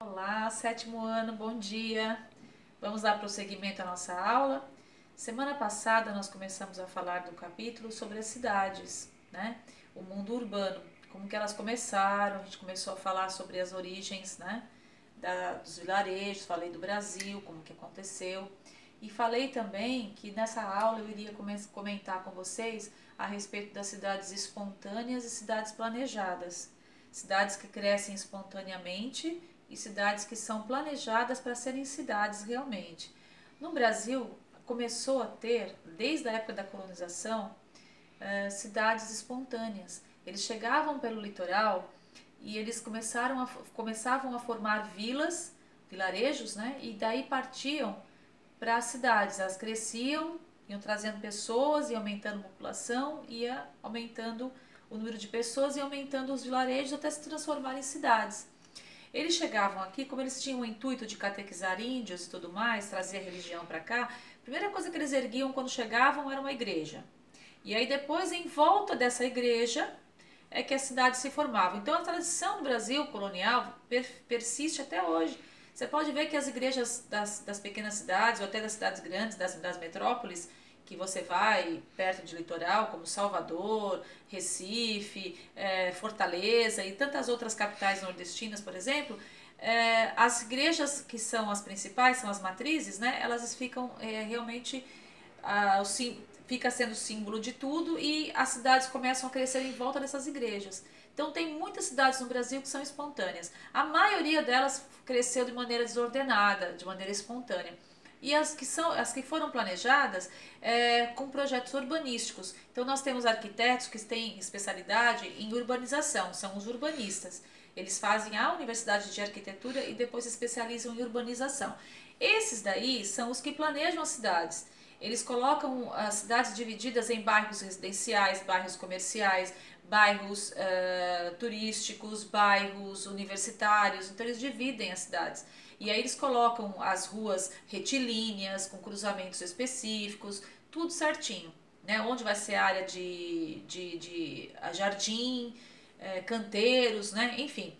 Olá, sétimo ano, bom dia. Vamos dar prosseguimento à nossa aula. Semana passada nós começamos a falar do capítulo sobre as cidades, né? O mundo urbano, como que elas começaram. A gente começou a falar sobre as origens, né? Dos vilarejos, falei do Brasil, como que aconteceu. E falei também que nessa aula eu iria comentar com vocês a respeito das cidades espontâneas e cidades planejadas. Cidades que crescem espontaneamente e cidades que são planejadas para serem cidades realmente. No Brasil, começou a ter, desde a época da colonização, cidades espontâneas. Eles chegavam pelo litoral e eles começavam a formar vilas, vilarejos, né? E daí partiam para as cidades. Elas cresciam, iam trazendo pessoas, ia aumentando a população, ia aumentando o número de pessoas e aumentando os vilarejos até se transformar em cidades. Eles chegavam aqui, como eles tinham o intuito de catequizar índios e tudo mais, trazer a religião para cá, a primeira coisa que eles erguiam quando chegavam era uma igreja. E aí depois, em volta dessa igreja, é que a cidade se formava. Então a tradição do Brasil colonial persiste até hoje. Você pode ver que as igrejas das pequenas cidades, ou até das cidades grandes, das metrópoles, que você vai perto de litoral, como Salvador, Recife, Fortaleza e tantas outras capitais nordestinas, por exemplo, as igrejas que são as principais, são as matrizes, né, elas ficam realmente, fica sendo símbolo de tudo e as cidades começam a crescer em volta dessas igrejas. Então tem muitas cidades no Brasil que são espontâneas. A maioria delas cresceu de maneira desordenada, de maneira espontânea. E as que foram planejadas com projetos urbanísticos. Então nós temos arquitetos que têm especialidade em urbanização, são os urbanistas. Eles fazem a Universidade de Arquitetura e depois se especializam em urbanização. Esses daí são os que planejam as cidades. Eles colocam as cidades divididas em bairros residenciais, bairros comerciais, bairros turísticos, bairros universitários. Então eles dividem as cidades. E aí eles colocam as ruas retilíneas, com cruzamentos específicos, tudo certinho. Né? Onde vai ser a área de jardim, canteiros, né? Enfim.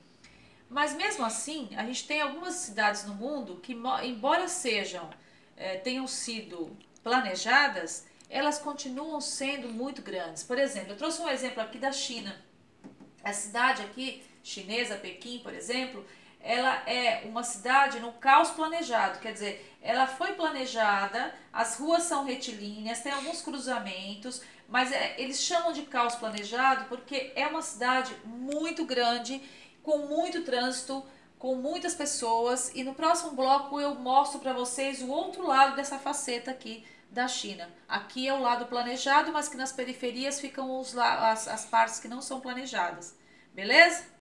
Mas mesmo assim, a gente tem algumas cidades no mundo que, embora tenham sido planejadas, elas continuam sendo muito grandes. Por exemplo, eu trouxe um exemplo aqui da China. A cidade aqui, chinesa, Pequim, por exemplo, ela é uma cidade no caos planejado, quer dizer, ela foi planejada, as ruas são retilíneas, tem alguns cruzamentos, mas eles chamam de caos planejado porque é uma cidade muito grande, com muito trânsito, com muitas pessoas, e no próximo bloco eu mostro para vocês o outro lado dessa faceta aqui da China. Aqui é o lado planejado, mas que nas periferias ficam as partes que não são planejadas. Beleza?